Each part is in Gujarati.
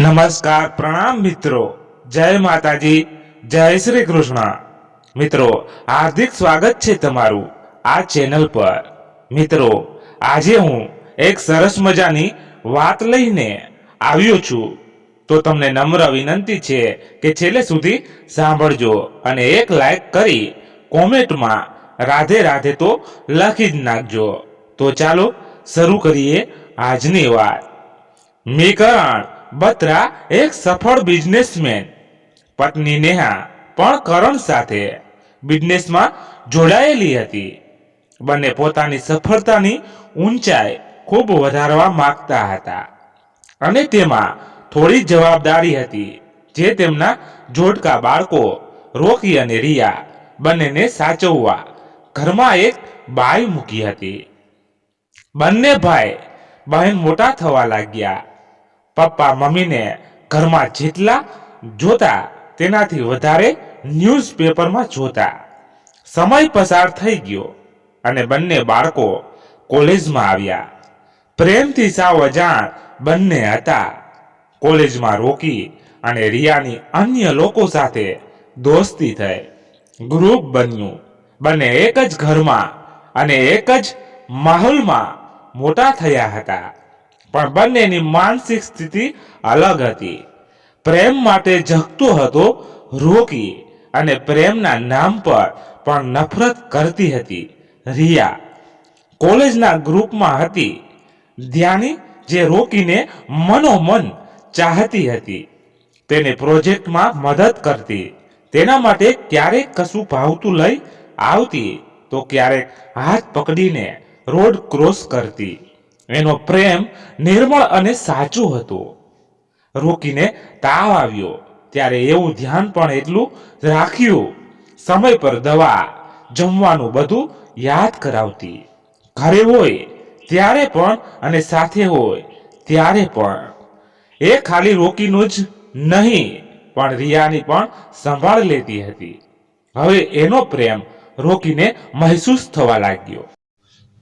નમસ્કાર પ્રણામ મિત્રો, જય માતાજી, જય શ્રી કૃષ્ણ। મિત્રો હાર્દિક સ્વાગત છે તમારું આ ચેનલ પર। મિત્રો આજે હું એક સરસ મજાની વાત લઈને આવ્યો છું, તો તમને નમ્ર વિનંતી છે કે છેલ્લે સુધી સાંભળજો અને એક લાઈક કરી કોમેન્ટમાં રાધે રાધે તો લખી જ નાખજો। તો ચાલો શરૂ કરીએ આજની વાત। મેકરણ બત્રા એક સફળ બિઝનેસમેન, પત્ની નેહા પણ કરણ સાથે બિઝનેસમાં જોડાયેલી હતી। બંને પોતાની સફળતાની ઊંચાઈ ખૂબ વધારવા માંગતા હતા અને તેમાં થોડી જવાબદારી હતી જે તેમના જોડકા બાળકો રોકી અને રિયા બંનેને સાચવવા ઘરમાં એક બાઈ મૂકી હતી। બંને ભાઈ બહેન મોટા થવા લાગ્યા। પપ્પા મમ્મીને ઘરમાં જેટલા જોતા તેનાથી વધારે ન્યૂઝપેપરમાં જોતા। સમય પસાર થઈ ગયો અને બંને બાળકો કોલેજમાં આવ્યા। પ્રેમથી સાવ અજાણ બંને હતા। કોલેજમાં રોકી અને રિયાની અન્ય લોકો સાથે દોસ્તી થઈ, ગ્રુપ બન્યું। બંને એક જ ઘરમાં અને એક જ માહોલમાં મોટા થયા હતા, પણ બંનેની માનસિક સ્થિતિ અલગ હતી। પ્રેમ માટે ઝગતો હતો રોકી અને પ્રેમના નામ પર પણ નફરત કરતી હતી રિયા। કોલેજના ગ્રુપમાં હતી ધ્યાની, જે રોકીને મનોમન ચાહતી હતી, તેને પ્રોજેક્ટમાં મદદ કરતી, તેના માટે ક્યારેક કશું ભાવતું લઈ આવતી તો ક્યારેક હાથ પકડીને રોડ ક્રોસ કરતી। એનો પ્રેમ નિર્મળ અને સાચો હતો। રોકીને તાવ આવ્યો ત્યારે એવું ધ્યાન પણ એટલું રાખ્યું, સમય પર દવા, જમવાનું બધું યાદ કરાવતી। ઘરે હોય ત્યારે પણ અને સાથે હોય ત્યારે પણ। એ ખાલી રોકીનું જ નહીં પણ રિયાની પણ સંભાળ લેતી હતી। હવે એનો પ્રેમ રોકીને મહેસૂસ થવા લાગ્યો।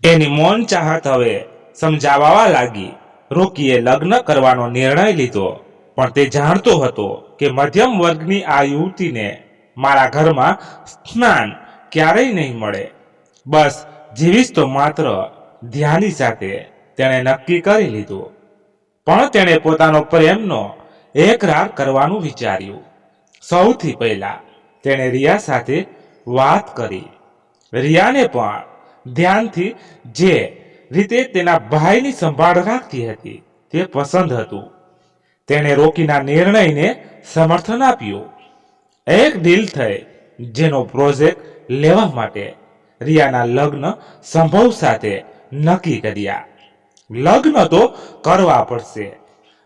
એની મૌન ચાહત હવે સમજાવવા લાગી। રોકીએ લગ્ન કરવાનો નિર્ણય લીધો, પણ તે જાણતો હતો કે મધ્યમ વર્ગની આ યુવતીને મારા ઘરમાં સ્નાન ક્યારેય નહીં મળે। બસ જીવીશ તો માત્ર ધ્યાની સાથે, તેણે નક્કી કરી લીધું। પણ તેણે પોતાનો પ્રેમનો એકરાર કરવાનું વિચાર્યું। સૌથી પહેલા તેણે રિયા સાથે વાત કરી। રિયાને પણ ધ્યાનથી જે રીતે તેના ભાઈની સંભાળ રાખતી હતી તે પસંદ હતું। તેણે રોકીના નિર્ણયને સમર્થન આપ્યું। એક ડીલ થઈ, જેનો પ્રોજેક્ટ લેવા માટે રિયાના લગ્ન સંભવ સાથે નક્કી કર્યા। લગ્ન તો કરવા પડશે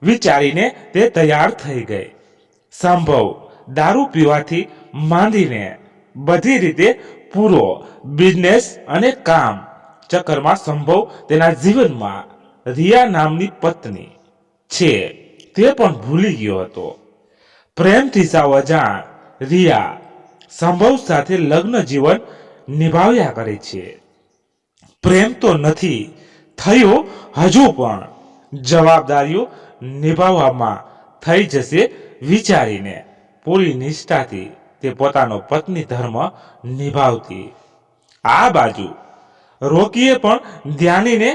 વિચારીને તે તૈયાર થઈ ગઈ। સંભવ દારૂ પીવાથી માંડીને બધી રીતે પૂરો બિઝનેસ અને કામ ચક્કરમાં સંભવ તેના જીવનમાં રિયા નામની પત્ની છે તે પણ ભૂલી ગયો હતો। પ્રેમથી સાવ અજાણ રિયા સંભવ સાથે લગ્ન જીવન નિભાવ્યા કરે છે। પ્રેમ તો નથી થયો હજુ, પણ જવાબદારીઓ નિભાવવામાં થઈ જશે વિચારીને પૂરી નિષ્ઠાથી તે પોતાનો પત્ની ધર્મ નિભાવતી। આ બાજુ રોકીએ પણ ધ્યાનીને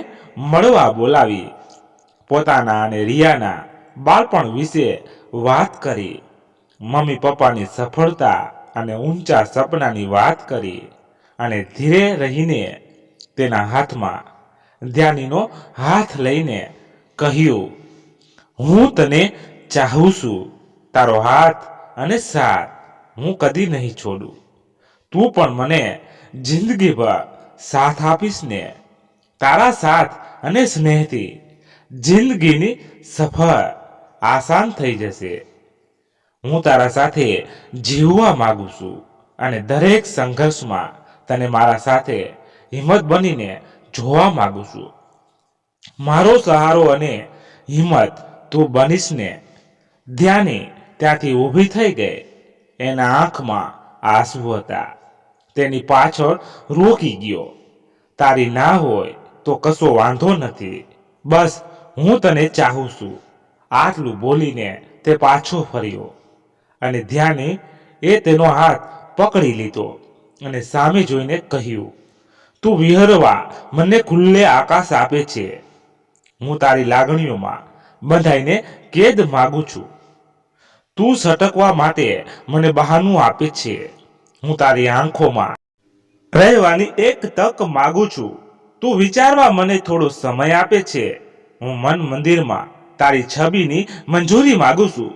મળવા બોલાવી। પોતાના અને રિયાના બાળપણ વિશે વાત કરી। મમ્મી પપ્પાની સફળતા અને ઊંચા સપનાની વાત કરી અને ધીરે રહીને તેના હાથમાં ધ્યાનીનો હાથ લઈને કહ્યું, હું તને ચાહું છું, તારો હાથ અને સાથ હું કદી નહીં છોડું। તું પણ મને જિંદગીભર સાથ આપીશ ને? તારા સાથ અને સ્નેહથી જિંદગીની સફર આસાન થઈ જશે। હું તારા સાથે જીવવા માંગુ છું અને દરેક સંઘર્ષમાં તને મારા સાથે હિંમત બનીને જોવા માંગુ છું। મારો સહારો અને હિંમત તું બનીશ ને? ધ્યાની ત્યાંથી ઊભી થઈ ગઈ। એના આંખમાં આંસુ હતા। તેની પાછળ રોકી ગયો। તારી ના હોય તો કશો વાંધો નથી, બસ હું તને ચાહું છું। આટલું બોલીને તે પાછો ફર્યો અને ધ્યાને એ તેનો હાથ પકડી લીધો અને સામે જોઈને કહ્યું, તું વિહરવા મને ખુલ્લે આકાશ આપે છે. હું તારી લાગણીઓમાં બંધાઈને કેદ માગું છું. તું સટકવા માટે મને બહાનું આપે છે. હું તારી આંખોમાં રહેવાની એક તક માગું છું. તું વિચારવા મને થોડો સમય આપે છે. હું મન મંદિરમાં તારી છબીની મંજૂરી માગું છું.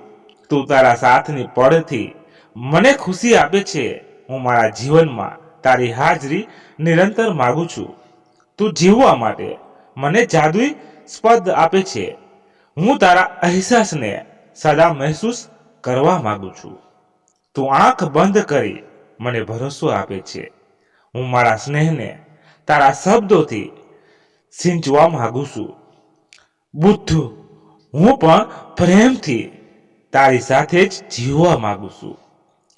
તું તારા સાથની પડથી મને ખુશી આપે છે. હું મારા જીવનમાં તારી હાજરી નિરંતર માગું છું. તું જીવવા માટે મને જાદુઈ સ્પદ આપે છે. હું તારા અહેસાસને સદા મહેસૂસ કરવા માંગુ છું. તું આંખ બંધ કરી મને ભરોસો આપે છે. હું મારા સ્નેહને તારા શબ્દોથી સિંચવા માંગુ છું. બુદ્ધુ, હું પણ પ્રેમથી તારી સાથે જ જીવવા માંગુ છું.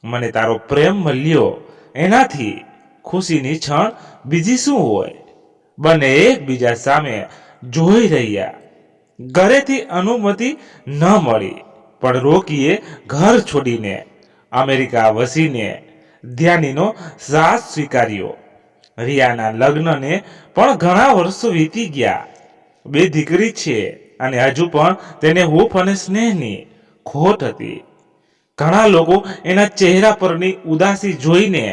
મને તારો પ્રેમ મળ્યો, એનાથી ખુશીની ક્ષણ બીજી શું હોય? બંને એકબીજા સામે જોઈ રહ્યા. ઘરેથી અનુમતિ ન મળી, પણ રોકીએ ઘર છોડીને અમેરિકા વસીને ધ્યાનીનો સાથ સ્વીકાર્યો. રિયાના લગ્નને પણ ઘણા વર્ષો વીતી ગયા. બે દીકરી છે અને હજુ પણ તેને હૂંફ અને સ્નેહની ખોટ હતી. ઘણા લોકો એના ચહેરા પરની ઉદાસી જોઈને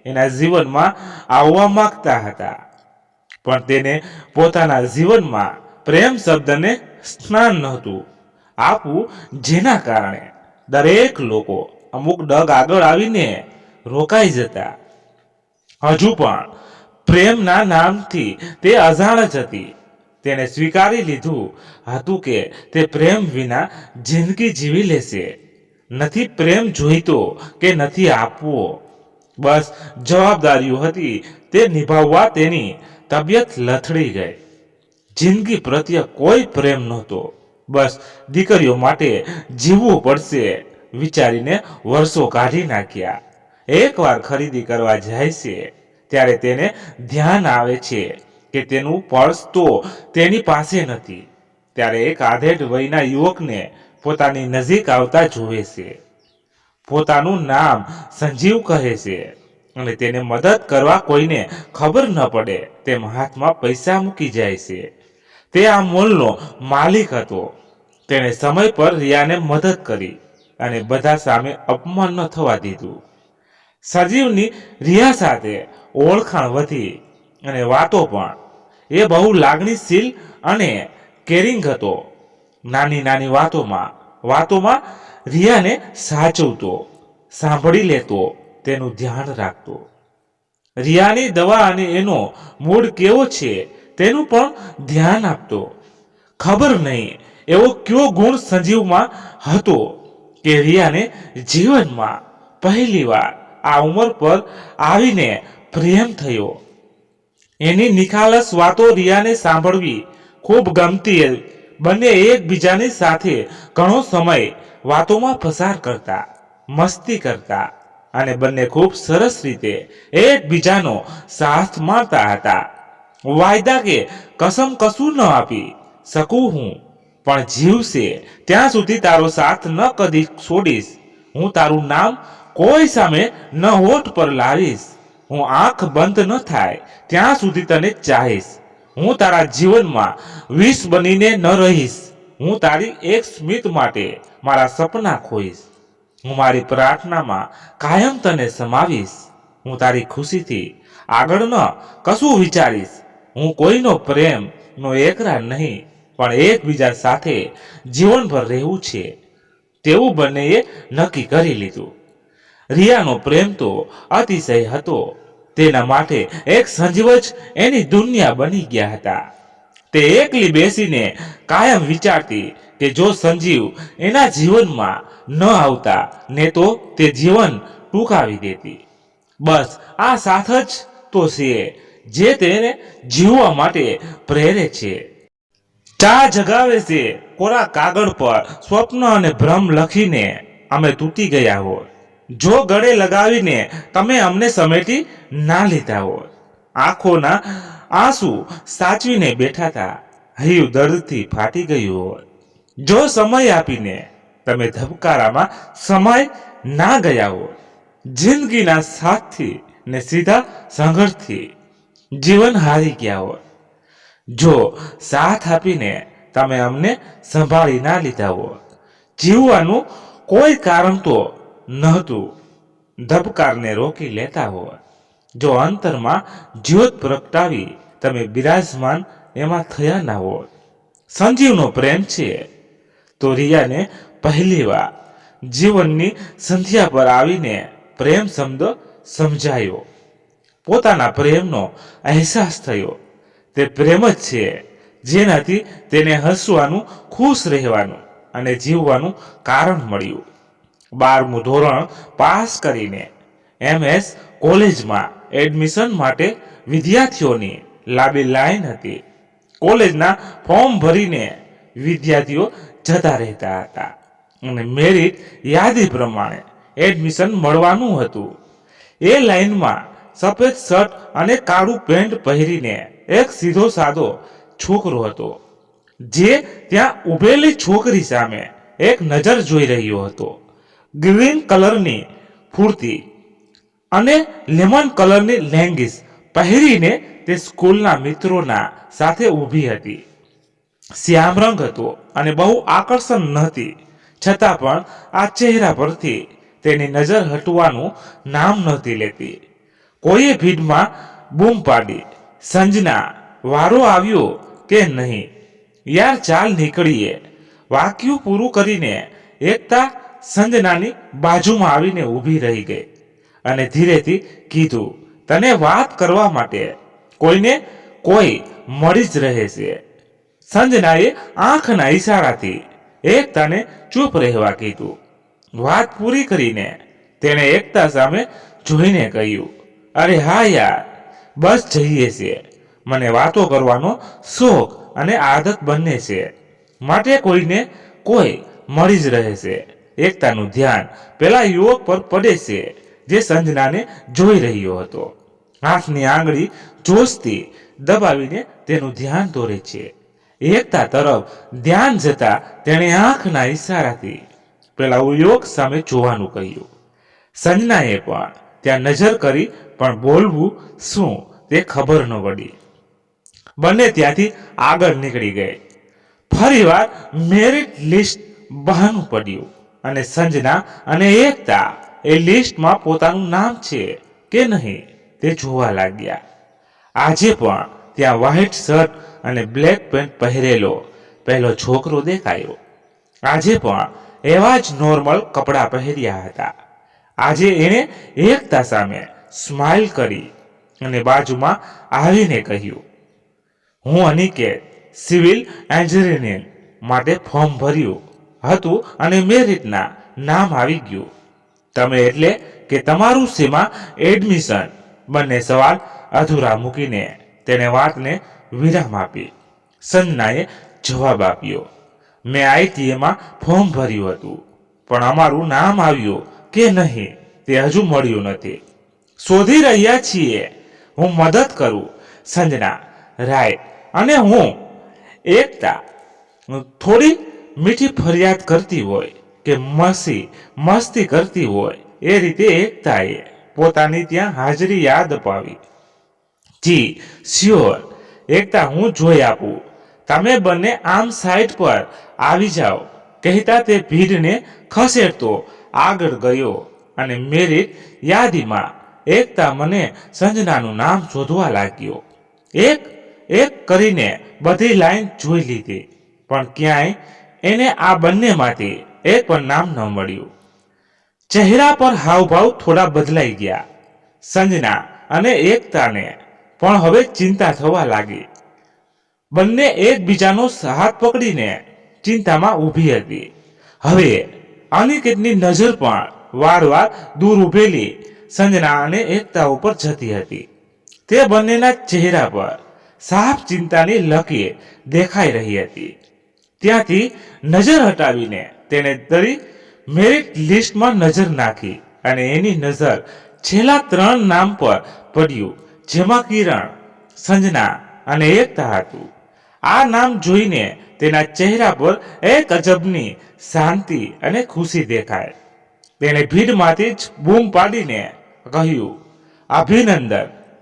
એના જીવનમાં આવવા માંગતા હતા, પણ તેને પોતાના જીવનમાં પ્રેમ શબ્દને સ્નાન નહોતું આપવું, જેના કારણે દરેક લોકો અમુક ડગ આગળ આવીને રોકાઈ જતા. હજુ પણ પ્રેમના નામથી તે અજાણ જ હતી. તેને સ્વીકારી લીધું હતું કે તે પ્રેમ વિના જિંદગી જીવી લેશે. નથી પ્રેમ જોઈતો કે નથી આપવો, બસ જવાબદારીઓ હતી તે નિભાવવા. તેની તબિયત લથડી ગઈ. જિંદગી પ્રત્યે કોઈ પ્રેમ નહોતો. બસ દીકરીઓ માટે જીવવું પડશે વિચારીને વર્ષો કાઢી નાખ્યા. એકવાર ખરીદી કરવા જાય છે ત્યારે તેને ધ્યાન આવે છે કે તેનું પર્સ તો તેની પાસે નથી. ત્યારે એક આધેડ વયના યુવકને પોતાની નજીક આવતા જોવે છે. પોતાનું નામ સંજીવ કહે છે અને તેને મદદ કરવા કોઈને ખબર ન પડે તેમ હાથમાં પૈસા મૂકી જાય છે. તે આ મોલનો માલિક હતો. તેણે સમય પર રિયાને મદદ કરી અને બધા સામે અપમાન ન થવા દીધું. સંજીવની રિયા સાથે ઓળખાણ વધી અને વાતો પણ. એ બહુ લાગણીશીલ અને કેરિંગ હતો. નાની નાની વાતોમાં રિયાને સાચવતો, સાંભળી લેતો, તેનું ધ્યાન રાખતો. રિયાની દવા અને એનો મૂડ કેવો છે તેનું પણ ધ્યાન આપતો. ખબર નહીં એવો કયો ગુણ સંજીવમાં હતો કે રિયાને જીવનમાં પહેલીવાર આ ઉંમર પર આવીને પ્રેમ થયો. એની નિખાલસ વાતો રિયાને સાંભળવી ખૂબ ગમતી. બંને એકબીજાની સાથે ઘણો સમય વાતોમાં પસાર કરતા, મસ્તી કરતા અને બંને ખૂબ સરસ રીતે એકબીજાનો સાથ માણતા હતા. વાયદા કે કસમ કશું ન આપી શકું હું, પણ જીવશે ત્યાં સુધી તારો સાથ ન કદી છોડીશ. હું તારું નામ કોઈ સામે ન હોઠ પર લાવીશ. હું આંખ બંધ ન થાય ત્યાં સુધી તને ચાહીશ. હું તારા જીવનમાં વિષ બનીને ન રહીશ. હું તારી એક સ્મિત માટે મારા સપના ખોઈશ. હું મારી પ્રાર્થનામાં કાયમ તને સમાવીશ. હું તારી ખુશીથી આગળ ન કશું વિચારીશ. હું કોઈનો પ્રેમનો એકરાર નહીં, પણ એકબીજા સાથે જીવનભર રહેવું છે તેવું બંનેએ નક્કી કરી લીધું. રિયાનો પ્રેમ તો અતિશય હતો. તેના માટે એક સંજીવ જ એની દુનિયા બની ગયા હતા. તે એકલી બેસીને કાયમ વિચારતી કે જો સંજીવ એના જીવનમાં ન આવતા ને તો તે જીવન ટૂંકાવી દેતી. બસ આ સાથ જ તો છે જે તેને જીવવા માટે પ્રેરે છે. ચા જગાવે છે કોરા કાગળ પર સ્વપ્ન અને ભ્રમ લખીને અમે તૂટી ગયા હોત. જો ગળે લગાવીને તમે અમને સમેટી ના લીધા હોત. આંખોના આંસુ સાચવીને બેઠા હતા, હૈયું દર્દથી ફાટી ગયું હોત. જો સમય આપીને તમે ધબકારામાં સમાય ના ગયા હો. જિંદગીના સાથથી ને સીધા સંઘર્ષથી જીવન હારી ગયા હો. જો સાથ આપીને તમે અમને સંભાળી ના લીધા હો. જીવવાનું કોઈ કારણ તો નહોતું. ધબકારને રોકી લેતા હો. જો અંતરમાં જ્યોત પ્રગટાવી તમે બિરાજમાન એમાં થયા ના હો. સંજીવનો પ્રેમ છે તો રિયાને પહેલી વાર જીવનની સંધ્યા પર આવીને પ્રેમ શબ્દ સમજાયો. પોતાના પ્રેમનો અહેસાસ થયો. તે પ્રેમ જ છે જેનાથી તેને હસવાનું, ખુશ રહેવાનું અને જીવવાનું કારણ મળ્યું. 12મું ધોરણ પાસ કરીને MS કોલેજમાં એડમિશન માટે વિદ્યાર્થીઓની લાંબી લાઈન હતી. કોલેજના ફોર્મ ભરીને વિદ્યાર્થીઓ જતા રહેતા હતા અને મેરિટ યાદી પ્રમાણે એડમિશન મળવાનું હતું. એ લાઈનમાં સફેદ શર્ટ અને કાળું પેન્ટ પહેરીને એક સીધો સાદો છોકરો હતો, જે ત્યાં ઊભેલી છોકરી સામે એક નજર જોઈ રહ્યો હતો. ગ્રીન કલરની કુર્તી અને લેમન કલરની લેંગીસ પહેરીને તે સ્કૂલના મિત્રોના સાથે ઊભી હતી. શ્યામ રંગ હતો અને બહુ આકર્ષણ નહોતી, છતાં પણ આ ચહેરા પરથી તેની નજર હટવાનું નામ નહોતી લેતી. કોઈએ ભીડમાં બૂમ પાડી, સંજના, વારો આવ્યો કે નહીં? યાર ચાલ નીકળીએ. વાક્યું પૂરું કરીને એકતા સંજનાની બાજુમાં આવીને ઊભી રહી ગઈ અને ધીરેથી કીધું, તને વાત કરવા માટે કોઈને કોઈ મળી જ રહે છે. સંજનાએ આંખના ઈશારાથી એકતાને ચૂપ રહેવા કીધું. વાત પૂરી કરીને તેણે એકતા સામે જોઈને કહ્યું, અરે હા યાર, બસ જઈએ છે. મને વાતો કરવાનો શોખ અને આદત બંને છે, માટે કોઈને કોઈ મળી જ રહે છે. એકતાનું ધ્યાન પેલા યુવક પર પડે છે જે સંજનાને જોઈ રહ્યો હતો. હાથની આંગળી જોશથી દબાવીને તેનું ધ્યાન દોરે છે. એકતા તરફ ધ્યાન જતા તેણે આંખના ઈશારાથી પેલા યુવક સામે જોવાનું કહ્યું. સંજનાએ પણ ત્યાં નજર કરી, પણ બોલવું શું તે ખબર ન પડી. બંને ત્યાંથી આગળ નીકળી ગઈ. ફરીવાર મેરિટ લિસ્ટ બહાનું પડ્યું અને સંજના અને એકતા એ લિસ્ટમાં પોતાનું નામ છે કે નહીં તે જોવા લાગ્યા. આજે પણ ત્યાં વ્હાઇટ શર્ટ અને બ્લેક પેન્ટ પહેરેલો પહેલો છોકરો દેખાયો. આજે પણ એવા જ નોર્મલ કપડાં પહેર્યા હતા. આજે એણે એકતા સામે સ્માઇલ કરી અને બાજુમાં આવીને કહ્યું, હું અનિકેત સિવિલ એન્જિનિયરિંગ માટે ફોર્મ ભર્યું હતું અને મેરિટના નામ આવી ગયું. તમે એટલે કે તમારું શેમાં એડમિશન? બંને સવાલ અધૂરા મૂકીને તેણે વાતને વિરામ આપી. સંજનાએ જવાબ આપ્યો, મેં ITA ફોર્મ ભર્યું હતું, પણ અમારું નામ આવ્યું કે નહીં તે હજુ મળ્યું નથી. શોધી રહ્યા છીએ. હું મદદ કરું? સંજના, રાઈટ. અને હું એકતા થોડી મીઠી ફરિયાદ કરતી હોય કે મસ્તી કરતી હોય એ રીતે એકતાએ પોતાની ત્યાં હાજરી યાદ અપાવી. જી શ્યોર એકતા, હું જોઈ આપું. તમે બંને આમ સાઈડ પર આવી જાઓ, કહેતા તે ભીડને ખસેડતો આગળ ગયો અને મેરિટ યાદીમાં એકતા મને સંજનાનું નામ શોધવા લાગ્યો. એક એક કરીને બધી લાઈન જોઈ લીધી, પણ ક્યાંય એને આ બંનેમાંથી એક પણ નામ ન મળ્યું. ચહેરા પર હાવભાવ થોડા બદલાઈ ગયા. સંજના અને એકતાને પણ હવે ચિંતા થવા લાગી. બંને એકબીજાનો હાથ પકડીને ચિંતામાં ઊભી હતી. હવે અનિકેતની નજર પણ વારવાર દૂર ઊભેલી સંજના અને એકતા ઉપર જતી હતી. તે બંનેના ચહેરા પર સાફ ચિંતાની લકીર દેખાઈ રહી હતી. ત્યાંથી નજર હટાવીને તેણે તરી મેરિટ લિસ્ટમાં નજર નાખી અને એની નજર છેલ્લા 3 નામ પર પડ્યું, જેમાં કિરણ, સંજના અને એકતા હતું. આ નામ જોઈને તેના ચહેરા પર એક અજબની શાંતિ અને ખુશી દેખાય. તેણે ભીડમાંથી જ બૂમ પાડીને કહ્યું, અભિનંદન,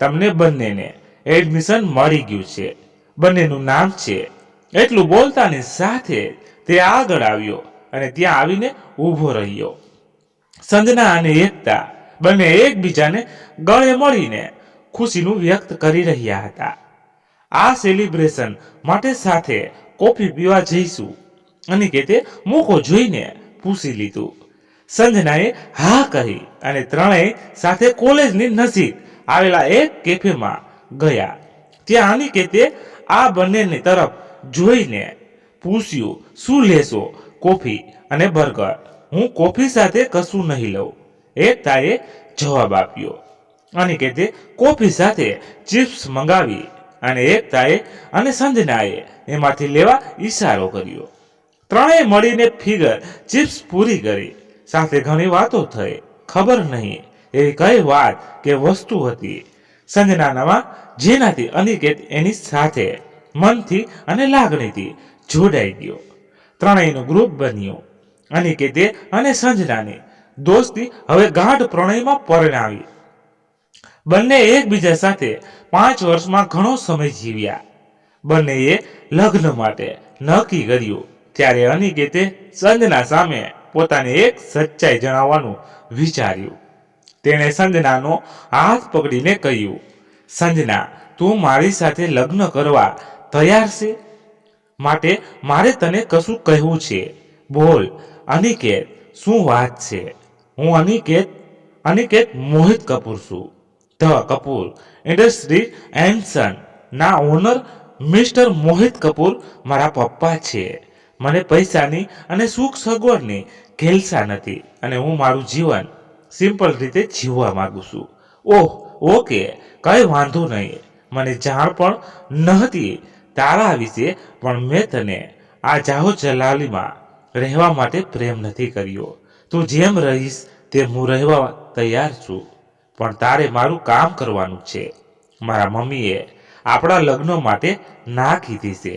તમને બંનેને એડમિશન મળી ગયું છે. બંનેનું નામ છે. એટલું બોલતાની સાથે તે આગળ આવ્યો અને ત્યાં આવીને ઊભો રહ્યો. સંજના અને એકતા બંને એકબીજાને ગળે મળીને ખુશીનું વ્યક્ત કરી રહ્યા હતા. આ સેલિબ્રેશન માટે સાથે કોફી પીવા જઈશું, અનિકેતે મોકો જોઈને પૂછી લીધું. સંજનાએ હા કહી અને ત્રણેય સાથે કોલેજની નજીક આવેલા એક કેફેમાં ગયા. ત્યાં અનિકેતે આ બંનેની તરફ જોઈને પૂછ્યું, શું લેશો? કોફી અને બર્ગર? હું કોફી સાથે કશું નહીં લઉં, એકતાએ જવાબ આપ્યો. અનિકેતે કોફી સાથે ચિપ્સ મંગાવી અને એકતાએ અને સંજનાએ એમાંથી લેવા ઈશારો કર્યો. ત્રણેય મળીને ફિગર ચિપ્સ પૂરી કરી. સાથે ઘણી વાતો થઈ. ખબર નહીં એવી કઈ વાત કે વસ્તુ હતી સંજનાનામાં જેનાથી અનિકેત એની સાથે મનથી અને લાગણીથી જોડાઈ ગયો. ત્રણેયનું ગ્રુપ બન્યું. અનિકેતે અને સંજનાની દોસ્તી હવે ગાઢ પ્રણયમાં પરિણામી. બંને એકબીજા સાથે 5 વર્ષમાં ઘણો સમય જીવ્યા. બંનેએ લગ્ન માટે નક્કી કર્યું. ત્યારે અનિકેતે સંજના સામે પોતાની એક સચ્ચાઈ જણાવવાનું વિચાર્યું. તેણે સંજનાનો હાથ પકડીને કહ્યું, સંજના, તું મારી સાથે લગ્ન કરવા તૈયાર છે? માટે મારે તને કશું કહેવું છે. બોલ અનિકેત, શું વાત છે? હું અનિકેત મોહિત કપૂર છું. ધ કપૂર ઇન્ડસ્ટ્રી એન્ડ સન ના ઓનર મિસ્ટર મોહિત કપૂર મારા પપ્પા છે. મને પૈસાની અને સુખ સગવડની ઘેલસા નથી અને હું મારું જીવન સિમ્પલ રીતે જીવવા માંગુ છું. ઓહ, ઓકે, કઈ વાંધો નહીં. મને જાણ પણ નહોતી તારા વિશે, પણ મેં તને આ જાહો જલાલીમાં રહેવા માટે પ્રેમ નથી કર્યો. તું જેમ રહીશ તેમ હું રહેવા તૈયાર છું, પણ તારે મારું કામ કરવાનું છે. મારા મમ્મીએ આપણા લગ્ન માટે ના કીધી છે.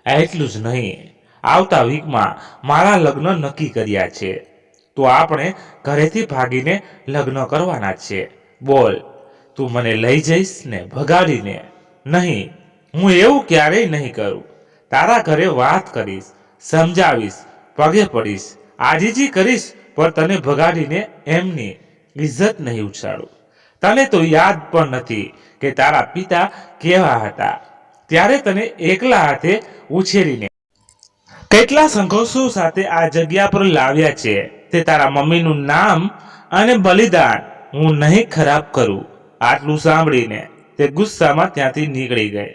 એટલું જ નહીં, આવતા વીકમાં મારા લગ્ન નક્કી કર્યા છે. તો આપણે ઘરેથી ભાગીને લગ્ન કરવાના છે. બોલ, તું મને લઈ જઈશ ને ભગાડીને? નહીં, હું એવું ક્યારેય નહીં કરું. તારા ઘરે વાત કરીશ, સમજાવીશ, પગે પડીશ, આજીજી કરીશ, પણ તને ભગાડીને એમની ઇજ્જત નહીં ઉછાળું. તને તો યાદ પણ નથી કે તારા પિતા કેવા હતા. ત્યારે તને એકલા હાથે ઉછેરીને કેટલા સંઘર્ષો સાથે આ જગ્યા પર લાવ્યા છે. તે તારા મમ્મીનું નામ અને બલિદાન હું નહીં ખરાબ કરું. આટલું સાંભળીને તે ગુસ્સામાં ત્યાંથી નીકળી ગઈ.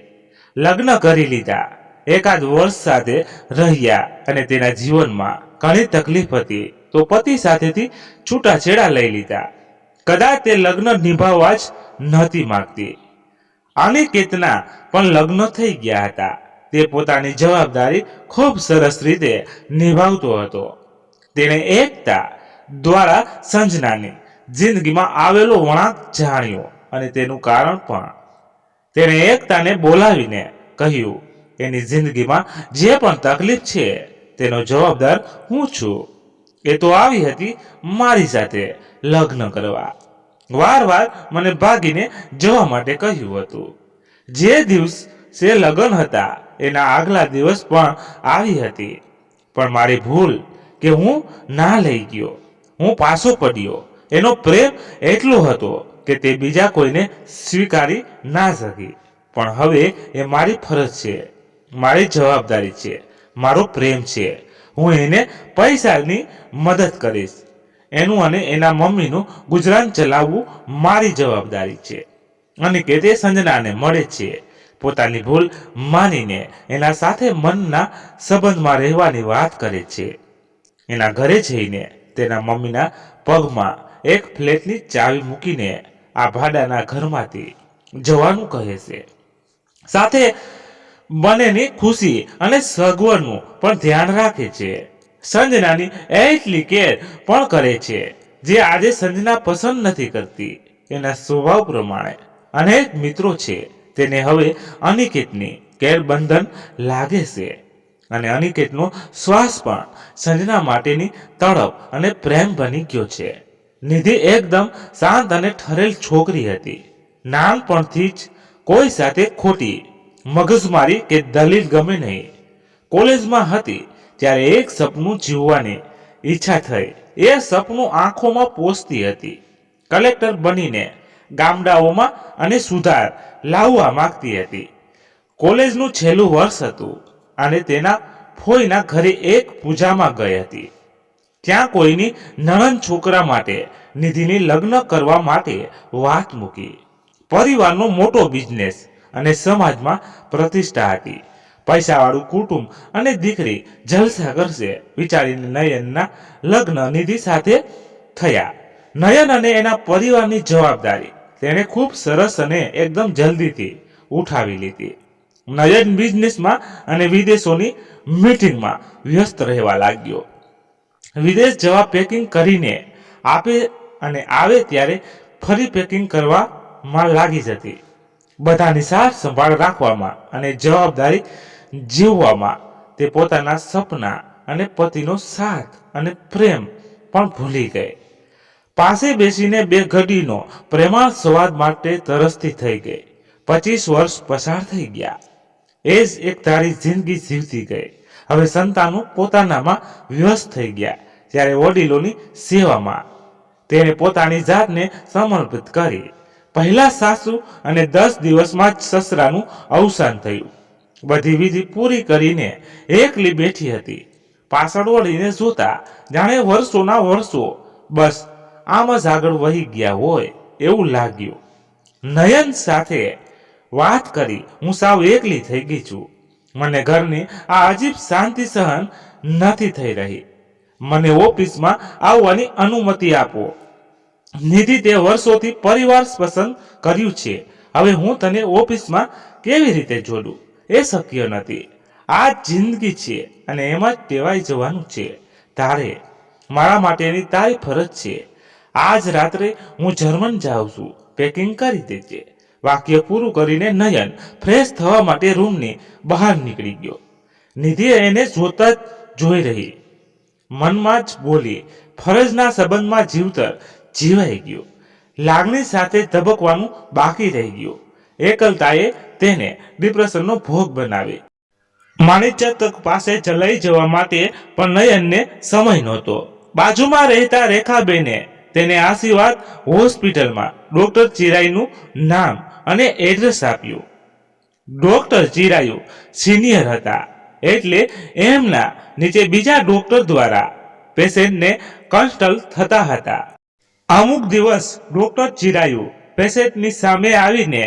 લગ્ન કરી લીધા. એકાદ વર્ષ સાથે રહ્યા અને તેના જીવનમાં ઘણી તકલીફ હતી તો પતિ સાથેથી છૂટાછેડા લઈ લીધા. કદાચ તે લગ્ન નિભાવવા જ નહોતી માંગતી. અનિકેતના પણ લગ્ન થઈ ગયા હતા. તે પોતાની જવાબદારી ખૂબ સરસ રીતે નિભાવતો હતો. તેણે એકતા દ્વારા સંજનાની જિંદગીમાં આવેલો વળાંક જાણ્યો અને તેનું કારણ પણ. તેણે એકતાને બોલાવીને કહ્યું, એની જિંદગીમાં જે પણ તકલીફ છે તેનો જવાબદાર હું છું. એ તો આવી હતી મારી સાથે લગ્ન કરવા. વાર મને ભાગીને જવા માટે કહ્યું હતું. જે દિવસે લગ્ન હતા એના આગલા દિવસ પણ આવી હતી, પણ મારી ભૂલ કે હું ના લઈ ગયો. હું પાછો પડ્યો. એનો પ્રેમ એટલો હતો કે તે બીજા કોઈને સ્વીકારી ના શકી. પણ હવે એ મારી ફરજ છે, મારી જવાબદારી છે, મારો પ્રેમ છે. હું એને પૈસાની મદદ કરીશ. એનું અને એના મમ્મીનું ગુજરાન ચલાવવું મારી જવાબદારી છે. અને કે તે સંજનાને મળે છે. પોતાની ભૂલ માનીને એના સાથે મનના સંબંધમાં રહેવાની વાત કરે છે. એના ઘરે જઈને તેના મમ્મીના પગમાં એક ફ્લેટની ચાવી મૂકીને આ ભાડાના ઘરમાંથી જવાનું કહે છે. સાથે બંનેની ખુશી અને સગવડનું પણ ધ્યાન રાખે છે. સંજનાની એટલી કેર પણ કરે છે જે આજે સંજના પસંદ નથી કરતી. એના સ્વભાવ પ્રમાણે અનેક મિત્રો છે તેને હવે અનિકેતની ગેરબંધન લાગે છે અને અનિકેતનો શ્વાસ પણ સંજના માટેની તડપ અને પ્રેમ બની ગયો છે. નિધિ એકદમ શાંત અને ઠરેલ છોકરી હતી. નાનપણથી જ કોઈ સાથે ખોટી મગજમારી કે દલીલ ગમે નહીં. કોલેજમાં હતી ત્યારે એક સપનું જીવવાની ઈચ્છા થઈ. એ સપનું આંખોમાં પોસતી હતી. કલેક્ટર બનીને ગામડાઓમાં અને સુધાર લાવવા માંગતી હતી. કોલેજનું છેલ્લું વર્ષ હતું અને તેના ફોઈના ઘરે એક પૂજામાં ગઈ હતી. ત્યાં કોઈની નણંદ છોકરા માટે નિધિની લગ્ન કરવા માટે વાત મૂકી. પરિવારનો મોટો બિઝનેસ અને સમાજમાં પ્રતિષ્ઠા હતી. પૈસાવાળું કુટુંબ અને દીકરી જલસા કરશે વિચારીને નયનના લગ્ન નિધિ સાથે થયા. નયન અને એના પરિવારની જવાબદારી તેણે ખૂબ સરસ અને એકદમ જલ્દીથી ઉઠાવી લીધી. નયન બિઝનેસમાં અને વિદેશોની મીટિંગમાં વ્યસ્ત રહેવા લાગ્યો. વિદેશ જવા પેકિંગ કરીને આપે અને આવે ત્યારે ફરી પેકિંગ કરવામાં લાગી જતી. બધાની સાર સંભાળ રાખવામાં અને જવાબદારી જીવવામાં તે પોતાના સપના અને પતિનો સાથ અને પ્રેમ પણ ભૂલી ગઈ. પાસે બેસીને બે ઘડીનો પ્રેમાળ સંવાદ માટે તરસતી થઈ ગઈ. 25 વર્ષ પસાર થઈ ગયા. એ જ એક તારી જિંદગી જીવતી ગઈ. હવે સંતાનો પોતાનામાં વ્યસ્ત થઈ ગયા ત્યારે વડીલોની સેવામાં તેણે પોતાની જાતને સમર્પિત કરી. પહેલા સાસુ અને 10 દિવસમાં જ સસરાનું અવસાન થયું. બધી વિધિ પૂરી કરીને એકલી બેઠી હતી. પાછળ વળીને જોતા જાણે વર્ષોના વર્ષો બસ આમ જ આગળ વહી ગયા હોય એવું લાગ્યું. નયન સાથે વાત કરી હું સાવ એકલી થઈ ગઈ છું. મને ઘરની આ અજીબ શાંતિ સહન નથી થઈ રહી. મને ઓફિસમાં આવવાની અનુમતિ આપો. નિધિ તે વર્ષોથી પરિવાર પસંદ કર્યું છે. હવે હું તને ઓફિસમાં કેવી રીતે જોડું? એ શક્ય નથી. આ જિંદગી છે અને એમાં જ ટેવાઈ જવાનું છે. તારે મારા માટેની તારી ફરજ છે. આજ રાત્રે હું જર્મન જાઉં છું. પેકિંગ કરી દેજે. વાક્ય પૂરું કરીને નયન ફ્રેશ થવા માટે રૂમની બહાર નીકળી ગયો. નિધિ એને જોતા જ જોઈ રહી. મનમાં જ બોલી, ફરજના સંબંધમાં જીવતર જીવાઈ ગયું. લાગણી સાથે ધબકવાનું બાકી રહી ગયું. એકલતાએ તેને ડિપ્રેશનનો ભોગ બનાવી. માણિકચક પાસે લઈ જવા માટે પણ નયનને સમય નહોતો. બાજુમાં રહેતા રેખાબેને તેને આશીર્વાદ હોસ્પિટલમાં ડોક્ટર ચિરાઈનું નામ અને એડ્રેસ આપ્યું. ડોક્ટર ચિરાયુ સિનિયર હતા એટલે એમના નીચે બીજા ડોક્ટર દ્વારા પેશન્ટને કન્સલ્ટ થતા હતા. અમુક દિવસ ડોક્ટર ચિરાયુ પેશન્ટની સામે આવીને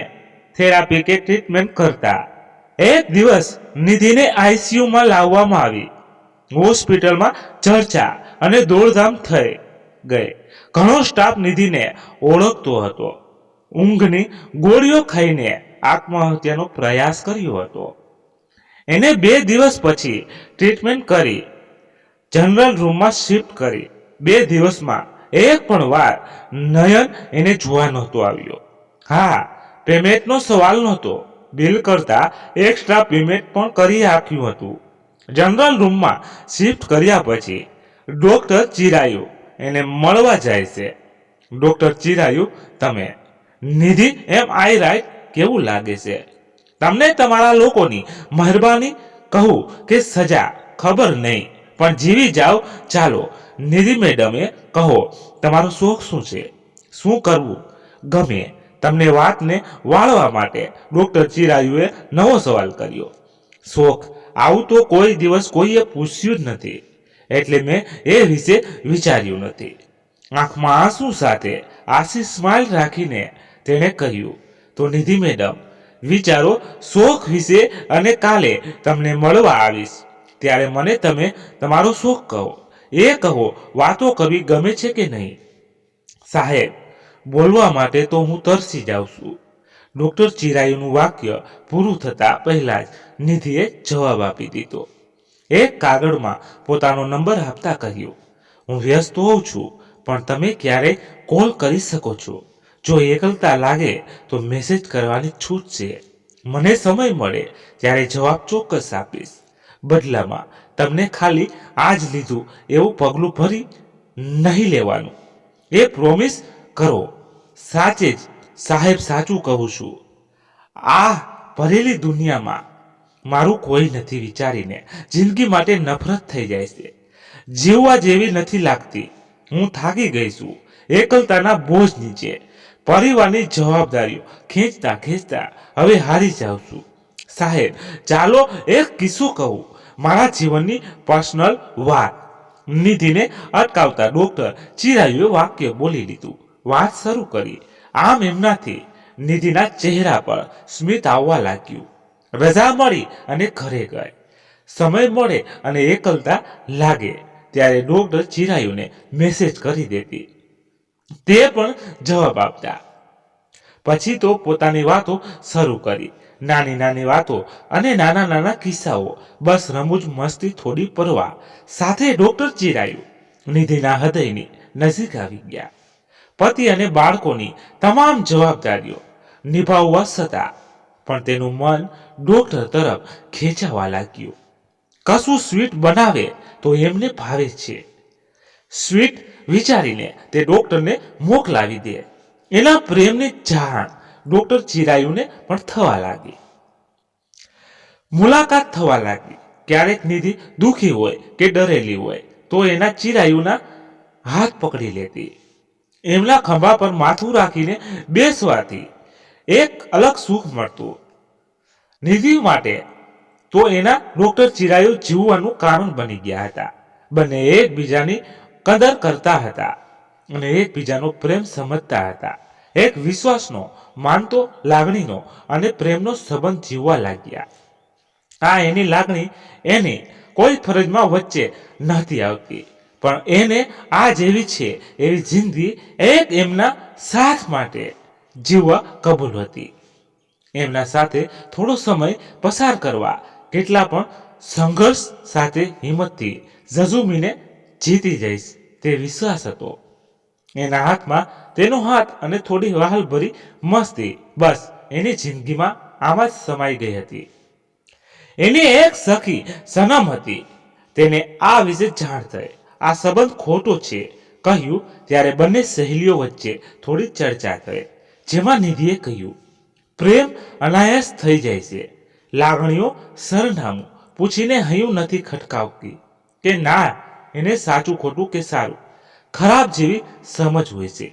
થેરાપી કે ટ્રીટમેન્ટ કરતા. એક દિવસ નિધિને આઈસીયુમાં લાવવામાં આવી. હોસ્પિટલમાં ચર્ચા અને દોડધામ થઈ ગઈ. ઘણો સ્ટાફ નિધિને ઓળખતો હતો. ઊંઘની ગોળીઓ ખાઈને આત્મહત્યાનો પ્રયાસ કર્યો હતો. એને 2 દિવસ પછી ટ્રીટમેન્ટ કરી જનરલ રૂમમાં શિફ્ટ કરી. 2 દિવસમાં એક પણ વાર નયન એને જોવા નહોતો આવ્યો. હા, પેમેન્ટનો સવાલ નહોતો. બિલ કરતા એક્સ્ટ્રા પેમેન્ટ પણ કરી આપ્યું હતું. જનરલ રૂમમાં શિફ્ટ કર્યા પછી ડોક્ટર ચિરાયુ એને મળવા જાય છે. ડોક્ટર ચિરાયુ, તમે નિધિ એમ આઈ રાઈટ કેવું લાગે છે? તમને તમારા લોકોની મહેરબાની કહું કે સજા ખબર નહીં, પણ જીવી જાઓ. ચાલો નિધિ મેડમે કહો, તમારો શોખ શું છે? શું કરવું ગમે તમને? વાતને વાળવા માટે ડોક્ટર ચિરાયુએ નવો સવાલ કર્યો. શોખ? આવું તો કોઈ દિવસ કોઈએ પૂછ્યું જ નથી, એટલે મેં એ વિશે વિચાર્યું નથી. આંખમાં આંસુ સાથે આશી સ્માઇલ રાખીને તેણે કહ્યું, તો નિધિ મેડમ વિચારો શોખ વિશે અને કાલે તમને મળવા આવીશ ત્યારે મને તમે તમારો શોખ કહો. એ કહો, વાતો કરવી ગમે છે કે નહીં? સાહેબ, બોલવા માટે તો હું તરસી જાઉં છું. ડોક્ટર ચિરાયુનું વાક્ય પૂરું થતા પહેલા જ નિધિએ જવાબ આપી દીધો. એક કાગળમાં પોતાનો નંબર આપતા કહ્યું, હું વ્યસ્ત હોઉં છું પણ તમે ક્યારેય કોલ કરી શકો છો. જો એકલતા લાગે તો મેસેજ કરવાની છૂટ છે. મને સમય મળે ત્યારે જવાબ ચોક્કસ આપીશ. બદલામાં તમને ખાલી આ જ લીધું એવું પગલું ભરી નહીં લેવાનું. એ પ્રોમિસ કરો. સાચે જ સાહેબ, સાચું કહું છું. આ ભરેલી દુનિયામાં મારું કોઈ નથી વિચારીને જિંદગી માટે નફરત થઈ જાય છે. જીવવા જેવી નથી લાગતી. હું થાકી ગઈ છું એકલતાના બોજ નીચે. પરિવારની જવાબદારીઓ ખેંચતા ખેંચતા હવે હારી જાઉં છું. સાહેબ, ચાલો એક કિસ્સો કહું, મારા જીવનની પર્સનલ વાત. નિધિને અટકાવતા ડોક્ટર ચિરાયુએ વાક્ય બોલી લીધું. વાત શરૂ કરી. આમ એમનાથી નિધિના ચહેરા પર સ્મિત આવવા લાગ્યું. રજા મળી અને ઘરે ગઈ. સમય મળે અને એકલતા લાગે ત્યારે ડોક્ટર ચિરાયુને મેસેજ કરી દેતી. તે પણ જવાબ આપતા. પછી તો પોતાની વાતો શરૂ કરી. નાની નાની વાતો અને નાના નાના કિસ્સાઓ. બસ રમૂજ, મસ્તી, થોડી પરવા. સાથે ડોક્ટર ચિરાયુ નિધિના હૃદયની નજીક આવી ગયા. પતિ અને બાળકોની તમામ જવાબદારીઓ નિભાવવા છતાં પણ તેનું મન ડોક્ટર તરફ ખેંચાવા લાગ્યું. કશું સ્વીટ બનાવે તો એમને ભાવે છે. સ્વીટ વિચારીને તે ડોક્ટરને મોકલાવી દે. એના પ્રેમની જાણ ડોક્ટર ચિરાયુને પણ થવા લાગી. મુલાકાત થવા લાગી. ક્યારેક નિધિ દુઃખી હોય કે ડરેલી હોય તો એના ચિરાયુના હાથ પકડી લેતી. એમના ખભા પર માથું રાખીને બેસવાથી એક અલગ સુખ મળતું. નિધિ માટે તો એના ડોક્ટર ચિરાયુ જીવવાનું કારણ બની ગયા હતા. બંને એકબીજાની કદર કરતા હતા અને એકબીજાનો પ્રેમ સમજતા હતા. એક વિશ્વાસનો, માનતો, લાગણીનો અને પ્રેમનો સંબંધ જીવવા લાગ્યા. આ એની લાગણી એની કોઈ ફરજમાં વચ્ચે નહોતી આવતી, પણ એને આ જેવી છે એવી જિંદગી એક એમના સાથ માટે જીવવા કબૂલ હતી. એમના સાથે થોડો સમય પસાર કરવા, કેટલા પણ સંઘર્ષ સાથે હિંમતથી ઝઝૂમીને જીતી જઈશ તે વિશ્વાસ હતો. એના હાથમાં તેનો હાથ અને થોડી વહાલભરી મસ્તી. બસ એની જિંદગીમાં આમાં જ સમાઈ ગઈ હતી. એની એક સખી સનમ હતી. તેને આ વિશે જાણ થઈ. આ સંબંધ ખોટો છે કહ્યું ત્યારે બંને સહેલીઓ વચ્ચે થોડી ચર્ચા થઈ, જેમાં નિધિએ કહ્યું, પ્રેમ અનાયાસ થઈ જાય છે. લાગણીઓ સરનામું પૂછીને હૈયું નથી ખટકાવતી કે ના, એને સાચું ખોટું કે સારું ખરાબ જેવી સમજ હોય છે.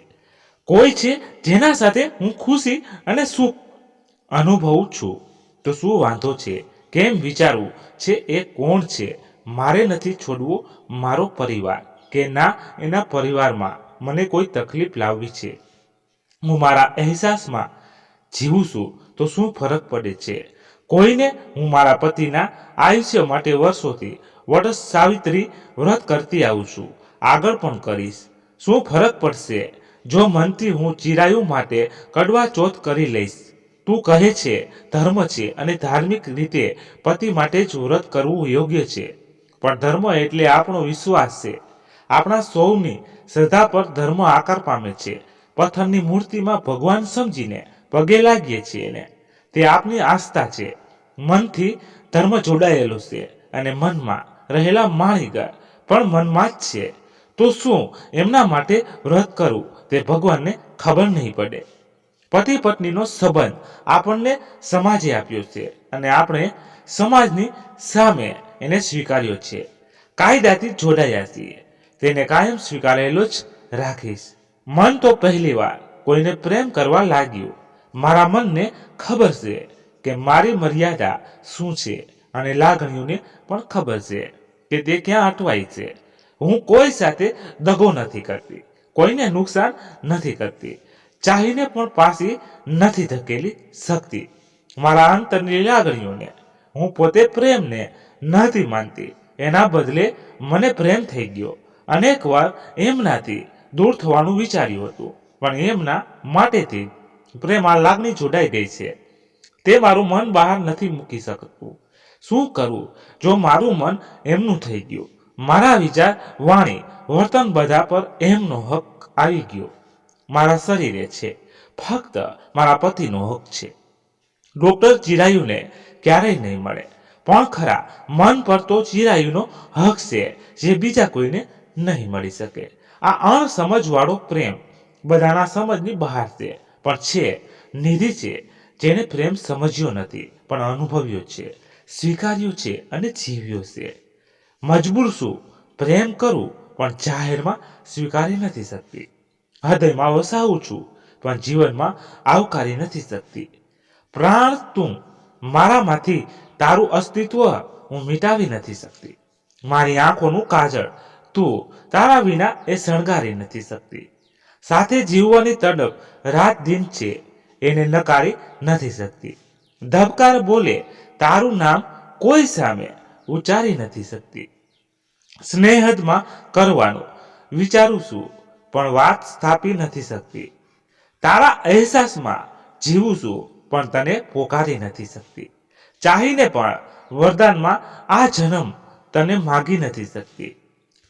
કોઈ છે જેના સાથે હું ખુશી અને સુખ અનુભવું છું તો શું વાંધો છે? કેમ વિચારવું છે એ કોણ છે? મારે નથી છોડવું મારો પરિવાર કે ના એના પરિવારમાં મને કોઈ તકલીફ લાવવી છે. હું મારા અહેસાસમાં જીવું છું તો શું ફરક પડે છે? કોઈને હું મારા પતિના આયુષ્ય માટે વર્ષોથી વટ સાવિત્રી વ્રત કરતી આવું છું, આગળ પણ કરીશ. શું ફરક પડશે જો મનથી હું ચિરાયુ માટે કડવા ચોથ કરી લઈશ? તું કહે છે ધર્મ છે અને ધાર્મિક રીતે પતિ માટે જ વ્રત કરવું યોગ્ય છે, પણ ધર્મ એટલે આપણો વિશ્વાસ છે. આપણા સૌની શ્રદ્ધા પર ધર્મ આકાર પામે છે. પથ્થરની મૂર્તિમાં ભગવાન સમજીને પગે લાગીએ છીએ ને, તે આપની આસ્થા છે. મનથી ધર્મ જોડાયેલો છે અને મનમાં રહેલા માણીગર પણ મનમાં જ છે. તો શું એમના માટે વ્રત કરવું તે ભગવાનને ખબર નહીં પડે? પતિ પત્નીનો સંબંધ આપણને સમાજે આપ્યો છે અને આપણે સમાજની સામે એને સ્વીકાર્યો છે. કાયદાથી જોડાયા છીએ, તેને કાયમ સ્વીકારેલો જ રાખીશ. મન તો પહેલી વાર કોઈને પ્રેમ કરવા લાગ્યું. મારા મનને ખબર છે કે મારી મર્યાદા શું છે અને લાગણીઓને પણ ખબર છે કે તે ક્યાં અટવાય છે. હું કોઈ સાથે દગો નથી કરતી, કોઈને નુકસાન નથી કરતી, ચાહીને પણ પાછી નથી ધકેલી શકતી. મારા અંતરની લાગણીઓને હું પોતે પ્રેમને નથી માનતી. એના બદલે મને પ્રેમ થઈ ગયો. અનેક વાર એમનાથી દૂર થવાનું વિચાર્યું હતું, પણ એમના માટેથી પ્રેમ આ લાગણી જોડાઈ ગઈ છે. તે મારું મન બહાર નથી મૂકી શકતું. શું કરું જો મારું મન એમનું થઈ ગયું? મારા વિચાર, વાણી, વર્તન બધા પર એમનો હક આવી ગયો. મારા શરીરે છે, ફક્ત મારા પતિનો હક છે. ડોક્ટર ચિરાયુને ક્યારેય નહીં મળે, પણ ખરા મન પર તો ચિરાયુનો હક છે જે બીજા કોઈને નહીં મળી શકે. આ અણસમજવાળો પ્રેમ બધાના સમજની બહાર છે, પણ છે નિધિ છે જેને પ્રેમ સમજ્યો નથી પણ અનુભવ્યો છે, સ્વીકાર્યો છે અને જીવ્યો છે. મજબૂર છું, પ્રેમ કરું પણ જાહેરમાં સ્વીકારી નથી શકતી. હૃદયમાં વસાવું છું પણ જીવનમાં આવકારી નથી શકતી. પ્રાણ તું, મારામાંથી તારું અસ્તિત્વ હું મિટાવી નથી શકતી. મારી આંખોનું કાજળ તું તારા વિના એ શણગારી નથી શકતી. સાથે જીવવાની તડપ રાત દિન છે એને નકારી નથી શકતી. ધબકાર બોલે તારું નામ કોઈ સામે ઉચ્ચારી નથી શકતી. સ્નેહદમાં કરવાનું વિચારું છું પણ વાત સ્થાપી નથી શકતી. તારા અહેસાસમાં જીવું છું પણ તને પોકારી નથી શકતી. ચાહીને પણ વરદાનમાં આ જન્મ તને માગી નથી શકતી.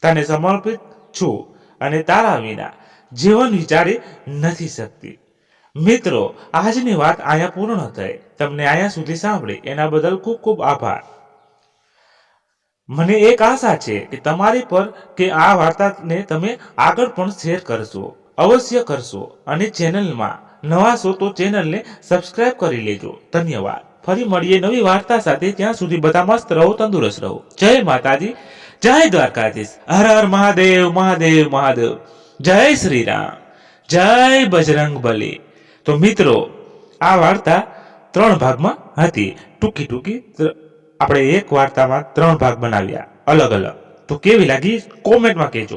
તને સમર્પિત છું અને તારા વિના જીવન વિચારી નથી શકતી. મિત્રો, આજની વાત અહીંયા પૂર્ણ થઈ. તમને અહીંયા સુધી સાંભળી એના બદલ ખૂબ ખૂબ આભાર. મને એક આશા છે કે તમારી પર કે આ વાર્તાને તમે આગળ પણ શેર કરશો, અવશ્ય કરશો. અને ચેનલમાં નવા છો તો ચેનલને સબસ્ક્રાઇબ કરી લેજો. ધન્યવાદ. ફરી મળીએ નવી વાર્તા સાથે. ત્યાં સુધી બધા મસ્ત રહો, તંદુરસ્ત રહો. જય માતાજી, જય દ્વારકાધીશ. હર હર મહાદેવ, મહાદેવ, મહાદેવ. જય શ્રી રામ, જય બજરંગ બલી. તો મિત્રો, આ વાર્તા 3 ભાગમાં હતી. ટૂંકી આપણે એક વાર્તામાં 3 ભાગ બનાવ્યા અલગ અલગ. તો કેવી લાગી કોમેન્ટમાં કહેજો.